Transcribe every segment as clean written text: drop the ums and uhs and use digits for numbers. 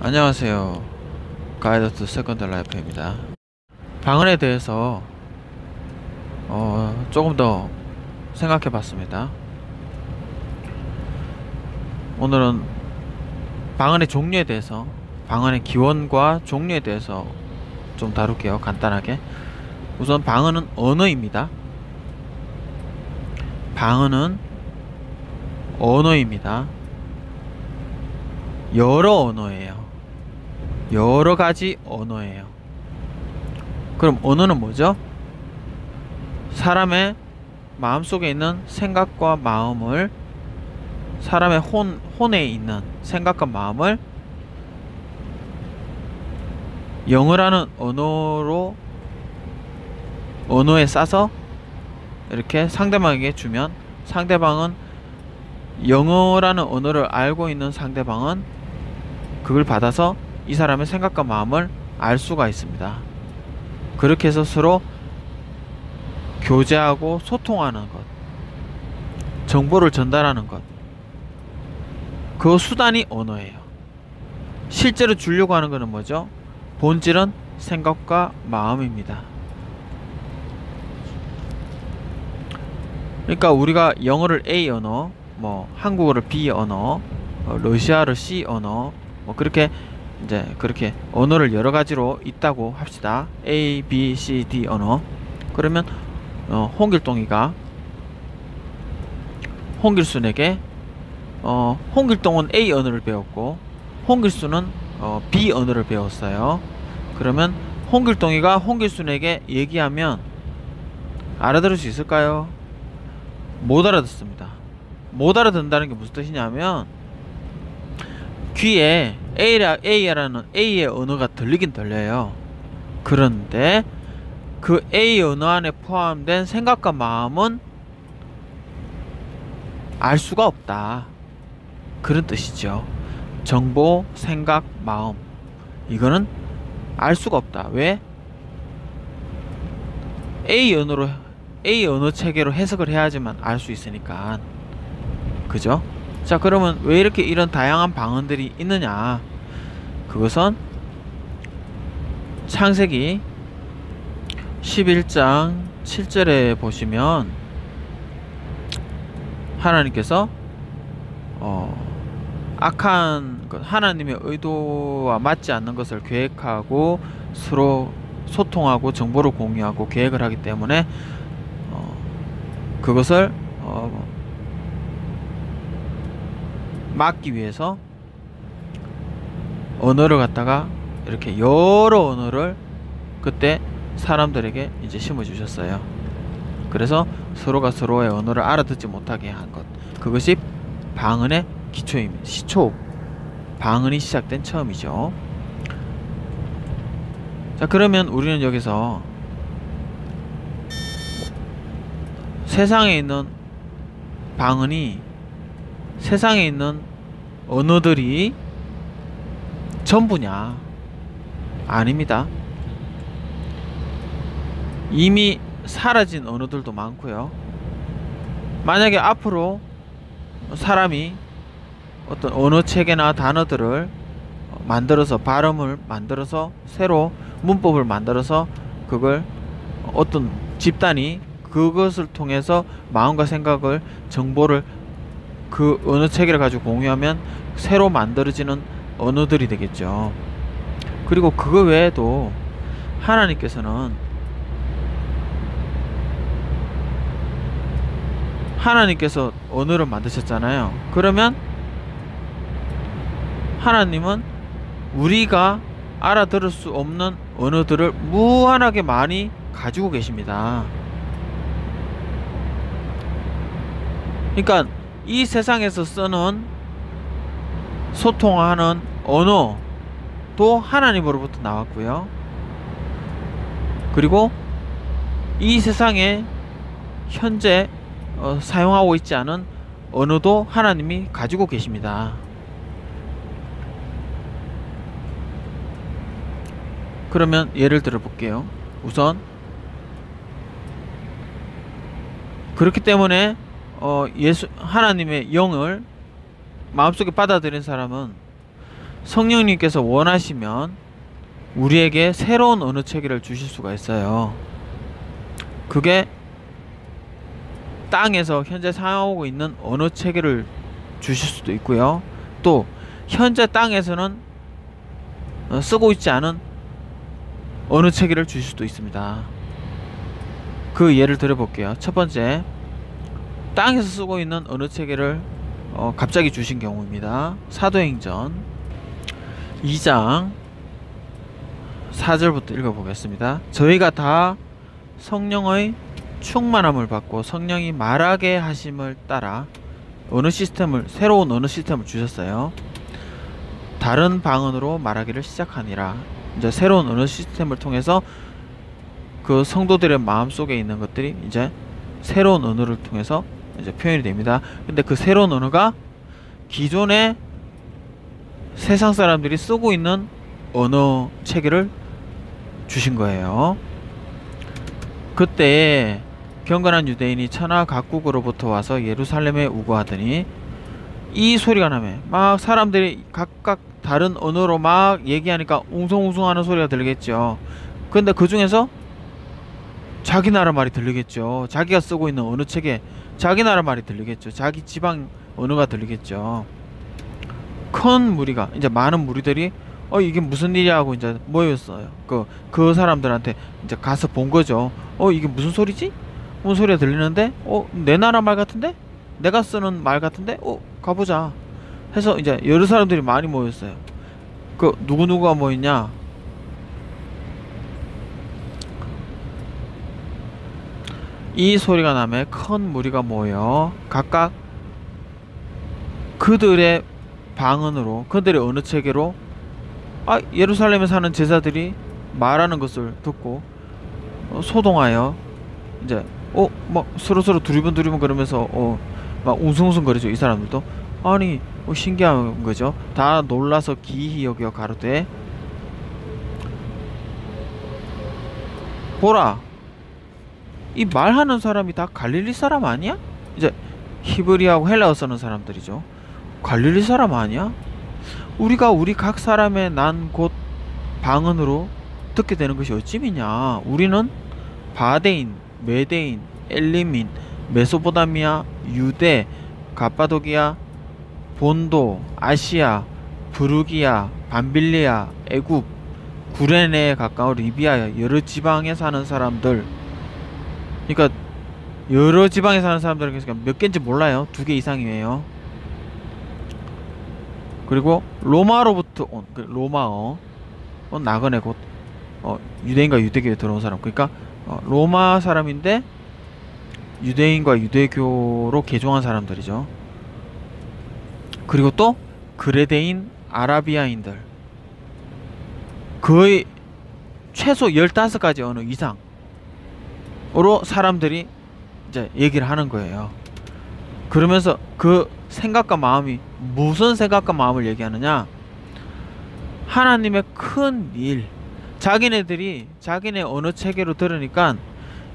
안녕하세요. 가이드 투 세컨드 라이프입니다. 방언에 대해서 조금 더 생각해 봤습니다. 오늘은 방언의 종류에 대해서, 방언의 기원과 종류에 대해서 좀 다룰게요. 간단하게. 우선 방언은 언어입니다. 방언은 언어입니다. 여러 언어예요. 여러 가지 언어예요. 그럼 언어는 뭐죠? 사람의 마음속에 있는 생각과 마음을, 사람의 혼에 있는 생각과 마음을 영어라는 언어에 싸서 이렇게 상대방에게 주면, 상대방은 영어라는 언어를 알고 있는 상대방은 그걸 받아서 이 사람의 생각과 마음을 알 수가 있습니다. 그렇게 해서 서로 교제하고 소통하는 것, 정보를 전달하는 것, 그 수단이 언어예요. 실제로 주려고 하는 것은 뭐죠? 본질은 생각과 마음입니다. 그러니까 우리가 영어를 A 언어, 한국어를 B 언어, 러시아를 C 언어, 그렇게 언어를 여러 가지로 있다고 합시다. A, B, C, D 언어. 그러면 홍길동이가 홍길순에게 홍길동은 A 언어를 배웠고 홍길순은 B 언어를 배웠어요. 그러면 홍길동이가 홍길순에게 얘기하면 알아들을 수 있을까요? 못 알아듣습니다. 못 알아듣는다는 게 무슨 뜻이냐면, 귀에 A라는 A의 언어가 들리긴 들려요. 그런데 그 A 언어 안에 포함된 생각과 마음은 알 수가 없다, 그런 뜻이죠. 정보, 생각, 마음, 이거는 알 수가 없다. 왜? A 언어 체계로 해석을 해야지만 알 수 있으니까. 그죠? 자, 그러면 왜 이렇게 이런 다양한 방언들이 있느냐? 그것은 창세기 11장 7절에 보시면 하나님께서 악한 것, 하나님의 의도와 맞지 않는 것을 계획하고 서로 소통하고 정보를 공유하고 계획을 하기 때문에 그것을 막기 위해서 언어를 갖다가 이렇게 여러 언어를 그때 사람들에게 이제 심어주셨어요. 그래서 서로가 서로의 언어를 알아듣지 못하게 한 것, 그것이 방언의 기초입니다. 시초, 방언이 시작된 처음이죠. 자, 그러면 우리는 여기서 세상에 있는 방언이, 세상에 있는 언어들이 전부냐? 아닙니다. 이미 사라진 언어들도 많고요. 만약에 앞으로 사람이 어떤 언어 체계나 단어들을 만들어서, 발음을 만들어서, 새로 문법을 만들어서 그걸 어떤 집단이 그것을 통해서 마음과 생각을, 정보를 그 언어 체계를 가지고 공유하면 새로 만들어지는 언어들이 되겠죠. 그리고 그거 외에도 하나님께서 언어를 만드셨잖아요. 그러면 하나님은 우리가 알아들을 수 없는 언어들을 무한하게 많이 가지고 계십니다. 그러니까 이 세상에서 쓰는, 소통하는 언어도 하나님으로부터 나왔고요. 그리고 이 세상에 현재 사용하고 있지 않은 언어도 하나님이 가지고 계십니다. 그러면 예를 들어 볼게요. 우선 그렇기 때문에 하나님의 영을 마음속에 받아들인 사람은 성령님께서 원하시면 우리에게 새로운 언어 체계를 주실 수가 있어요. 그게 땅에서 현재 사용하고 있는 언어 체계를 주실 수도 있고요. 또 현재 땅에서는 쓰고 있지 않은 언어 체계를 주실 수도 있습니다. 그 예를 들어 볼게요. 첫 번째, 땅에서 쓰고 있는 언어 체계를 갑자기 주신 경우입니다. 사도행전 2장 4절부터 읽어보겠습니다. 저희가 다 성령의 충만함을 받고 성령이 말하게 하심을 따라 새로운 언어 시스템을 주셨어요. 다른 방언으로 말하기를 시작하니라. 이제 새로운 언어 시스템을 통해서 그 성도들의 마음속에 있는 것들이 이제 새로운 언어를 통해서 이제 표현이 됩니다. 근데 그 새로운 언어가 기존의 세상 사람들이 쓰고 있는 언어 체계를 주신 거예요. 그때 경건한 유대인이 천하 각국으로부터 와서 예루살렘에 우거하더니 이 소리가 나며 막 사람들이 각각 다른 언어로 막 얘기하니까 웅성웅성하는 소리가 들리겠죠. 근데 그 중에서 자기 나라 말이 들리겠죠. 자기가 쓰고 있는 언어 체계, 자기 나라 말이 들리겠죠. 자기 지방 언어가 들리겠죠. 큰 무리가, 이제 많은 무리들이 이게 무슨 일이야 하고 이제 모였어요. 그 사람들한테 이제 가서 본 거죠. 이게 무슨 소리지? 무슨 소리가 들리는데? 내 나라 말 같은데? 내가 쓰는 말 같은데? 가보자 해서 이제 여러 사람들이 많이 모였어요. 누구누구가 모였냐? 이 소리가 나며 큰 무리가 모여 각각 그들의 방언으로, 그들의 언어 체계로 예루살렘에 사는 제자들이 말하는 것을 듣고 소동하여 이제 막 서로서로 두리번 그러면서 막 웅성웅성거리죠. 이 사람들도 아니 신기한 거죠. 다 놀라서 기이히 여겨 가로되 보라, 이 말하는 사람이 다 갈릴리 사람 아니야? 이제 히브리하고 헬라어 쓰는 사람들이죠. 갈릴리 사람 아니야? 우리가 우리 각 사람의 난 곳 방언으로 듣게 되는 것이 어찌미냐? 우리는 바데인, 메데인, 엘리민, 메소포타미아, 유대, 갑바도기아, 본도, 아시아, 브루기아, 밤빌리아, 애굽, 구레네에 가까운 리비아 여러 지방에 사는 사람들. 그러니까 여러 지방에 사는 사람들은 몇 개인지 몰라요. 2개 이상이에요. 그리고 로마로부터 온 로마어, 나그네 곧 유대인과 유대교에 들어온 사람. 그러니까 로마 사람인데 유대인과 유대교로 개종한 사람들이죠. 그리고 또 그레데인 아라비아인들, 거의 최소 15가지 언어 이상으로 사람들이 이제 얘기를 하는 거예요. 그러면서 그 생각과 마음이, 무슨 생각과 마음을 얘기하느냐? 하나님의 큰 일, 자기네들이 자기네 언어 체계로 들으니까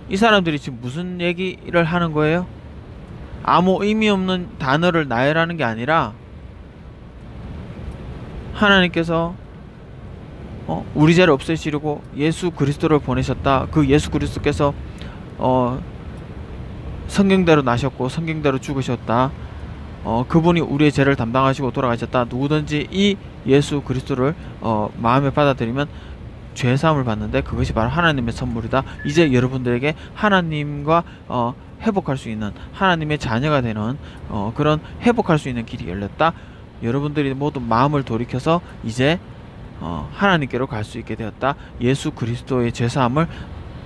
이 사람들이 지금 무슨 얘기를 하는 거예요? 아무 의미 없는 단어를 나열하는 게 아니라 하나님께서 우리 죄를 없애시려고 예수 그리스도를 보내셨다. 그 예수 그리스도께서 성경대로 나셨고 성경대로 죽으셨다. 그분이 우리의 죄를 담당하시고 돌아가셨다. 누구든지 이 예수 그리스도를 마음에 받아들이면 죄사함을 받는데 그것이 바로 하나님의 선물이다. 이제 여러분들에게 하나님과 회복할 수 있는, 하나님의 자녀가 되는 그런 회복할 수 있는 길이 열렸다. 여러분들이 모두 마음을 돌이켜서 이제 하나님께로 갈 수 있게 되었다. 예수 그리스도의 죄사함을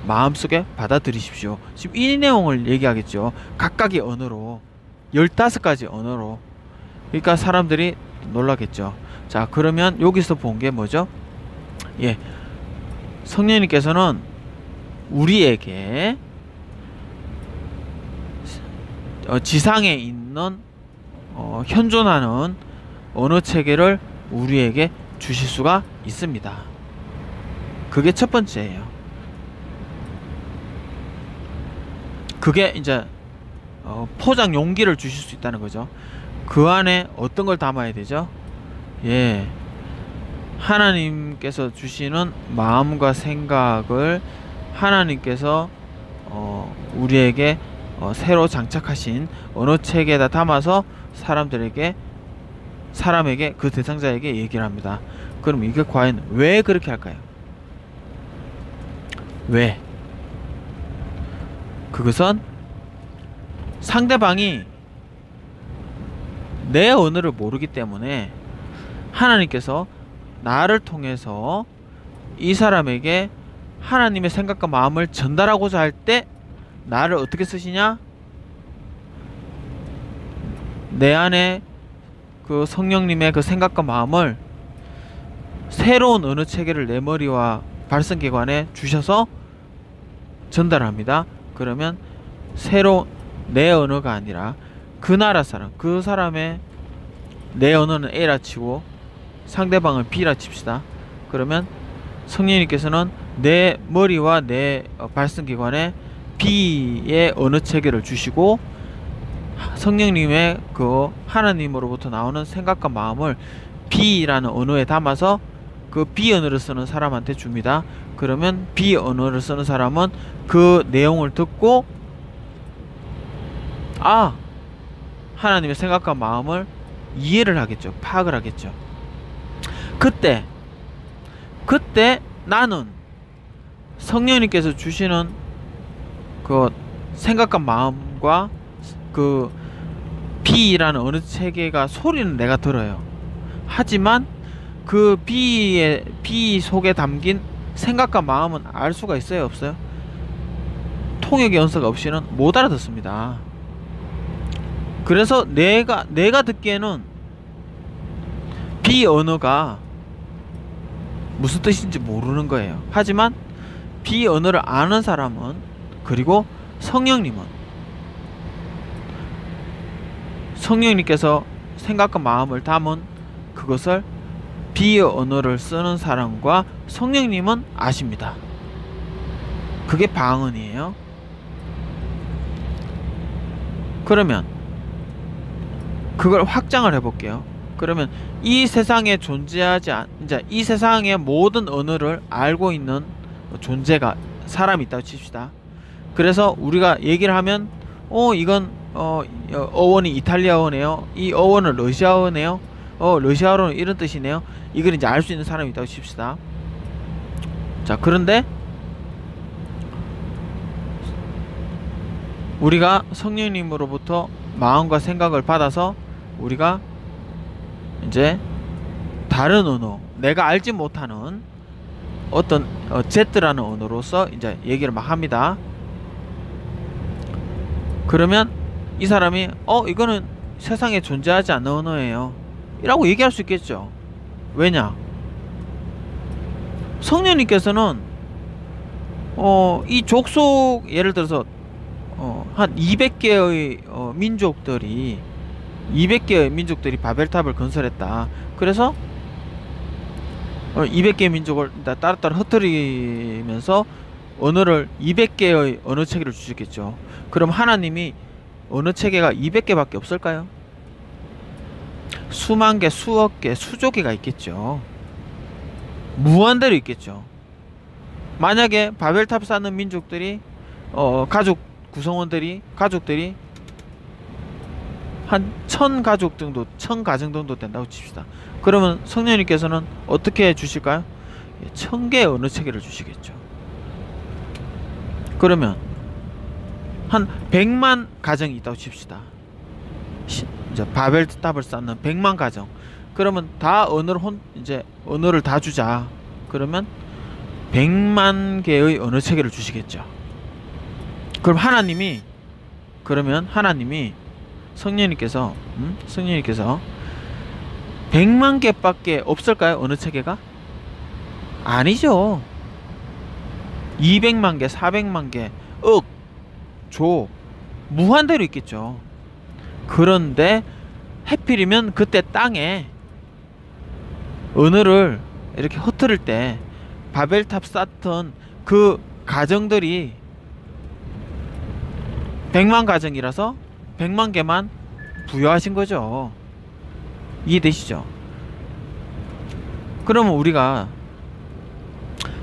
마음속에 받아들이십시오. 지금 이 내용을 얘기하겠죠. 각각의 언어로, 15가지 언어로. 그러니까 사람들이 놀라겠죠. 자, 그러면 여기서 본 게 뭐죠? 성령님께서는 우리에게 지상에 있는 현존하는 언어 체계를 우리에게 주실 수가 있습니다. 그게 첫 번째예요. 그게 이제 포장 용기를 주실 수 있다는 거죠. 그 안에 어떤 걸 담아야 되죠? 하나님께서 주시는 마음과 생각을 하나님께서 우리에게 새로 장착하신 언어 체계에다 담아서 사람에게 그 대상자에게 얘기를 합니다. 그럼 이게 과연 왜 그렇게 할까요? 왜? 그것은 상대방이 내 언어를 모르기 때문에 하나님께서 나를 통해서 이 사람에게 하나님의 생각과 마음을 전달하고자 할 때 나를 어떻게 쓰시냐? 내 안에 그 성령님의 그 생각과 마음을 새로운 언어 체계를 내 머리와 발성기관에 주셔서 전달합니다. 그러면 새로 내 언어가 아니라 그 나라 사람, 그 사람의 내 언어는 A라 치고 상대방은 B라 칩시다. 그러면 성령님께서는 내 머리와 내 발성기관에 B의 언어 체계를 주시고 성령님의 그 하나님으로부터 나오는 생각과 마음을 B라는 언어에 담아서 그 B 언어를 쓰는 사람한테 줍니다. 그러면 B 언어를 쓰는 사람은 그 내용을 듣고 하나님의 생각과 마음을 이해를 하겠죠. 파악을 하겠죠. 그때 나는 성령님께서 주시는 그 생각과 마음과 그 B라는 언어 체계가 소리는 내가 들어요. 하지만 그 B 속에 담긴 생각과 마음은 알 수가 있어요, 없어요? 통역의 연서가 없이는 못 알아듣습니다. 그래서 내가 듣기에는 B 언어가 무슨 뜻인지 모르는 거예요. 하지만 B 언어를 아는 사람은, 그리고 성령님께서 생각과 마음을 담은 그것을 B 언어를 쓰는 사람과 성령님은 아십니다. 그게 방언이에요. 그러면 그걸 확장을 해볼게요. 그러면 이 세상에 이 세상의 모든 언어를 알고 있는 존재가 사람이 있다고 칩시다. 그래서 우리가 얘기를 하면 이건 어원이 이탈리아어네요. 이 어원은 러시아어네요. 러시아어로는 이런 뜻이네요. 이걸 이제 알 수 있는 사람이 있다고 칩시다. 자, 그런데 우리가 성령님으로부터 마음과 생각을 받아서 우리가 이제 다른 언어, 내가 알지 못하는 어떤 Z라는 언어로서 이제 얘기를 막 합니다. 그러면 이 사람이 이거는 세상에 존재하지 않는 언어예요 이라고 얘기할 수 있겠죠. 왜냐? 성령님께서는 이 족속, 예를 들어서 한 200개의 민족들이 바벨탑을 건설했다. 그래서 200개의 민족을 따로따로 흩어리면서 언어를 200개의 언어 체계를 주셨겠죠. 그럼 하나님이 언어 체계가 200개밖에 없을까요? 수만 개, 수억 개, 수조 개가 있겠죠. 무한대로 있겠죠. 만약에 바벨탑 쌓는 민족들이 가족들이 한 1000가족 정도, 1000가정 정도 된다고 칩시다. 그러면 성령님께서는 어떻게 해주실까요? 1000개의 언어 체계를 주시겠죠. 그러면 한 100만 가정이 있다고 칩시다. 이제 바벨탑을 쌓는 100만 가정. 그러면 다 언어를 다 주자. 그러면 100만 개의 언어 체계를 주시겠죠. 그럼 하나님이 성령님께서 100만 개밖에 없을까요? 언어 체계가? 아니죠. 200만 개, 400만 개, 억, 조, 무한대로 있겠죠. 그런데 해필이면 그때 땅에 언어를 이렇게 흩트릴 때 바벨탑 쌓던 그 가정들이 100만 가정이라서 100만 개만 부여하신 거죠. 이해되시죠? 그러면 우리가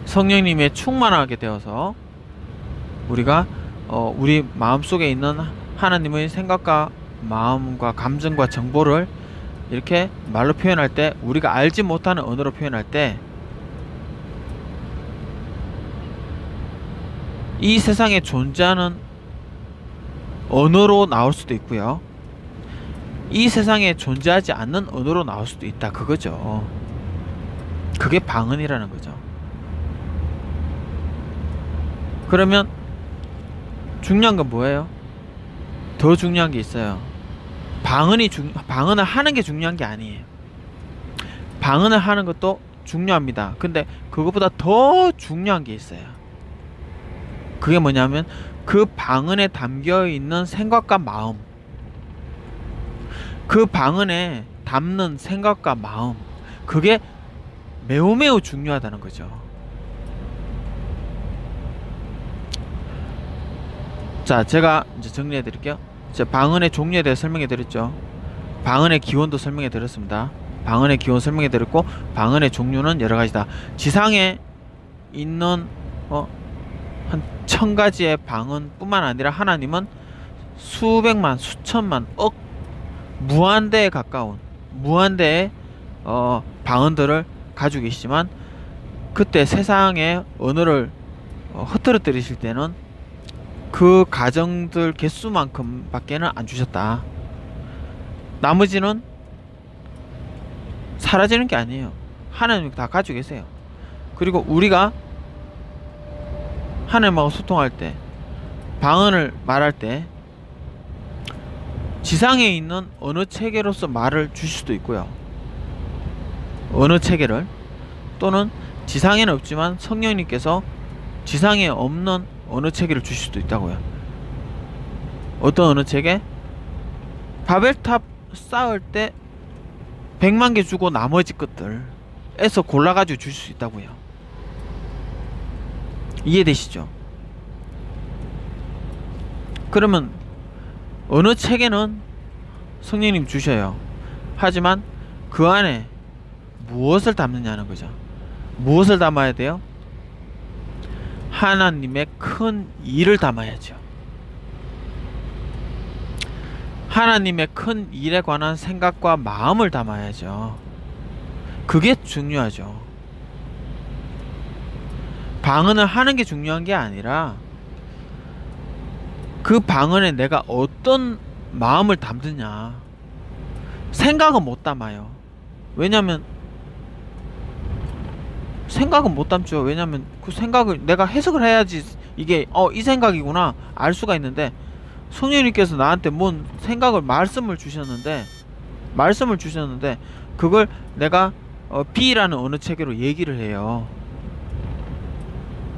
성령님의 충만하게 되어서 우리가 우리 마음속에 있는 하나님의 생각과 마음과 감정과 정보를 이렇게 말로 표현할 때, 우리가 알지 못하는 언어로 표현할 때 이 세상에 존재하는 언어로 나올 수도 있고요, 이 세상에 존재하지 않는 언어로 나올 수도 있다, 그거죠. 그게 방언이라는 거죠. 그러면 중요한 건 뭐예요? 더 중요한 게 있어요. 방언을 하는 게 중요한 게 아니에요. 방언을 하는 것도 중요합니다. 근데 그것보다 더 중요한 게 있어요. 그게 뭐냐면 그 방언에 담겨있는 생각과 마음, 그 방언에 담는 생각과 마음, 그게 매우 매우 중요하다는 거죠. 자, 제가 이제 정리해 드릴게요. 제가 방언의 종류에 대해 설명해 드렸죠. 방언의 기원도 설명해 드렸습니다. 방언의 기원 설명해 드렸고, 방언의 종류는 여러 가지다. 지상에 있는 한 1000가지의 방언 뿐만 아니라 하나님은 수백만, 수천만, 억, 무한대에 가까운 무한대의 방언들을 가지고 계시지만, 그때 세상의 언어를 흐트러뜨리실 때는 그 가정들 개수만큼 밖에는 안 주셨다. 나머지는 사라지는 게 아니에요. 하나님이 다 가지고 계세요. 그리고 우리가 하나님하고 소통할 때, 방언을 말할 때 지상에 있는 언어 체계로서 말을 주실 수도 있고요, 언어 체계를, 또는 지상에는 없지만 성령님께서 지상에 없는 언어 체계를 주실 수도 있다고요. 어떤 언어 체계? 바벨탑 쌓을 때 100만 개 주고 나머지 것들에서 골라가지고 주실 수 있다고요. 이해되시죠? 그러면 언어 체계는 성령님 주셔요. 하지만 그 안에 무엇을 담느냐는 거죠. 무엇을 담아야 돼요? 하나님의 큰 일을 담아야죠. 하나님의 큰 일에 관한 생각과 마음을 담아야죠. 그게 중요하죠. 방언을 하는 게 중요한 게 아니라 그 방언에 내가 어떤 마음을 담느냐. 생각은 못 담아요. 왜냐면 생각은 못 담죠. 왜냐면 그 생각을 내가 해석을 해야지 이게 이 생각이구나 알 수가 있는데, 성령님께서 나한테 뭔 생각을 말씀을 주셨는데 그걸 내가 B라는 언어 체계로 얘기를 해요.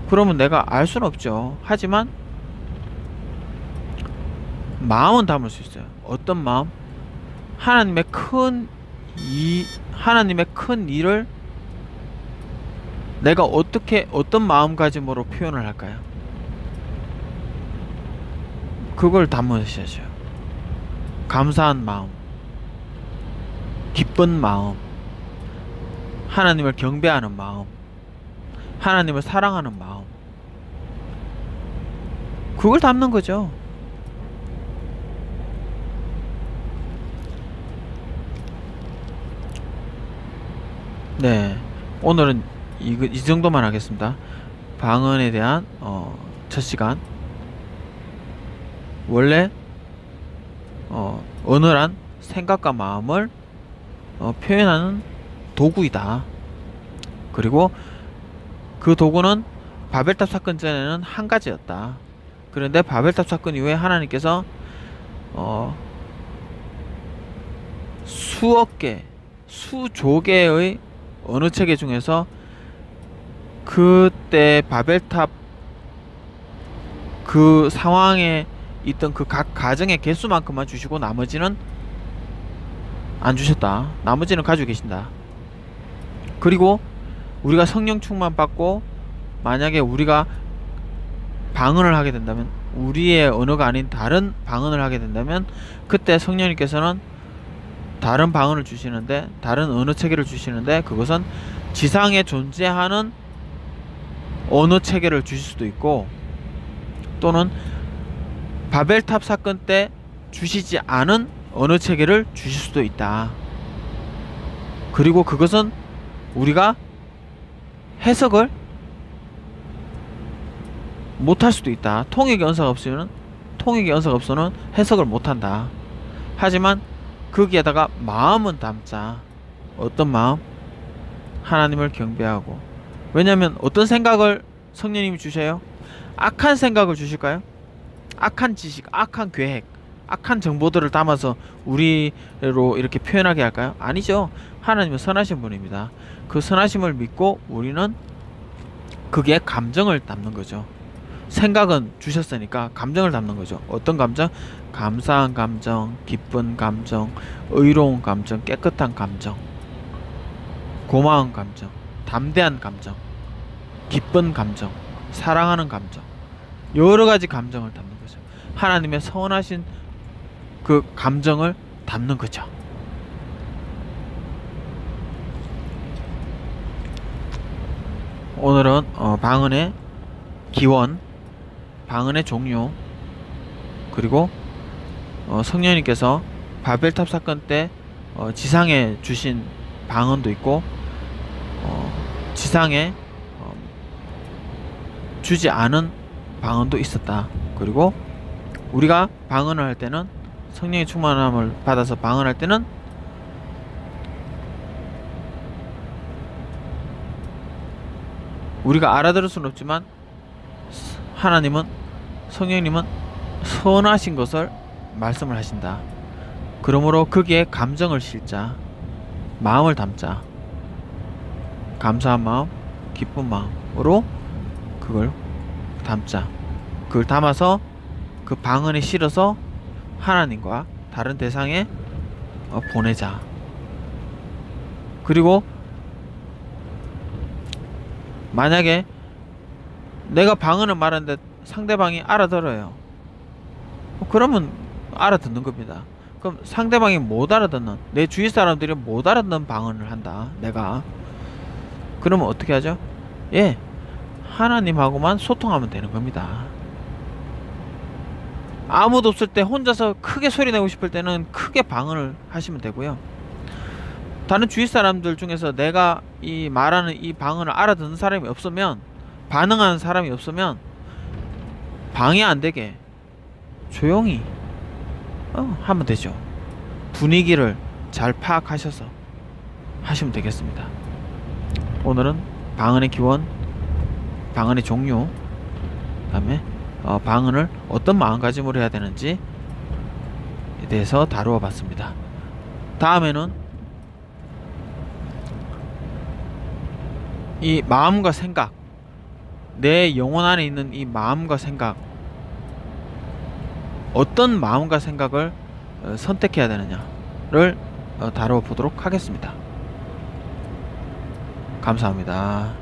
그러면 내가 알 수는 없죠. 하지만 마음은 담을 수 있어요. 어떤 마음? 하나님의 큰 일을 내가 어떤 마음가짐으로 표현을 할까요? 그걸 담으셔야죠. 감사한 마음, 기쁜 마음, 하나님을 경배하는 마음, 하나님을 사랑하는 마음, 그걸 담는 거죠. 네, 오늘은 이 정도만 하겠습니다. 방언에 대한 첫 시간. 원래 언어란 생각과 마음을 표현하는 도구이다. 그리고 그 도구는 바벨탑 사건 전에는 한 가지였다. 그런데 바벨탑 사건 이후에 하나님께서 수억 개, 수조 개의 언어 체계 중에서 그때 바벨탑 그 상황에 있던 그 각 가정의 개수만큼만 주시고 나머지는 안 주셨다. 나머지는 가지고 계신다. 그리고 우리가 성령 충만 받고 만약에 우리가 방언을 하게 된다면, 우리의 언어가 아닌 다른 방언을 하게 된다면, 그때 성령님께서는 다른 방언을 주시는데, 다른 언어 체계를 주시는데, 그것은 지상에 존재하는 언어 체계를 주실 수도 있고, 또는 바벨탑 사건 때 주시지 않은 언어 체계를 주실 수도 있다. 그리고 그것은 우리가 해석을 못할 수도 있다. 통역의 언사가 없으면 해석을 못한다. 하지만 거기에다가 마음은 담자. 어떤 마음? 하나님을 경배하고. 왜냐하면 어떤 생각을 성령님이 주셔요? 악한 생각을 주실까요? 악한 지식, 악한 계획, 악한 정보들을 담아서 우리로 이렇게 표현하게 할까요? 아니죠. 하나님은 선하신 분입니다. 그 선하심을 믿고 우리는 그게 감정을 담는 거죠. 생각은 주셨으니까 감정을 담는 거죠. 어떤 감정? 감사한 감정, 기쁜 감정, 의로운 감정, 깨끗한 감정, 고마운 감정, 담대한 감정, 기쁜 감정, 사랑하는 감정, 여러 가지 감정을 담는 거죠. 하나님의 선하신 그 감정을 담는 거죠. 오늘은 방언의 기원, 방언의 종류, 그리고 성령님께서 바벨탑 사건 때 지상에 주신 방언도 있고, 지상에 주지 않은 방언도 있었다. 그리고 우리가 방언을 할 때는, 성령의 충만함을 받아서 방언할 때는 우리가 알아들을 수는 없지만 하나님은, 성령님은 선하신 것을 말씀을 하신다. 그러므로 거기에 감정을 실자. 마음을 담자. 감사한 마음, 기쁜 마음으로 그걸 담자. 그걸 담아서 그 방언에 실어서 하나님과 다른 대상에 보내자. 그리고 만약에 내가 방언을 말하는데 상대방이 알아들어요. 그러면 알아듣는 겁니다. 그럼 상대방이 못 알아듣는, 내 주위 사람들이 못 알아듣는 방언을 한다, 내가. 그러면 어떻게 하죠? 예, 하나님하고만 소통하면 되는 겁니다. 아무도 없을 때 혼자서 크게 소리 내고 싶을 때는 크게 방언을 하시면 되고요. 다른 주위 사람들 중에서 내가 이 말하는 이 방언을 알아듣는 사람이 없으면, 반응하는 사람이 없으면 방해 안 되게 조용히 하면 되죠. 분위기를 잘 파악하셔서 하시면 되겠습니다. 오늘은 방언의 기원, 방언의 종류, 그 다음에 방언을 어떤 마음가짐으로 해야 되는지에 대해서 다루어 봤습니다. 다음에는 이 마음과 생각, 내 영혼 안에 있는 이 마음과 생각, 어떤 마음과 생각을 선택해야 되느냐를 다루어 보도록 하겠습니다. 감사합니다.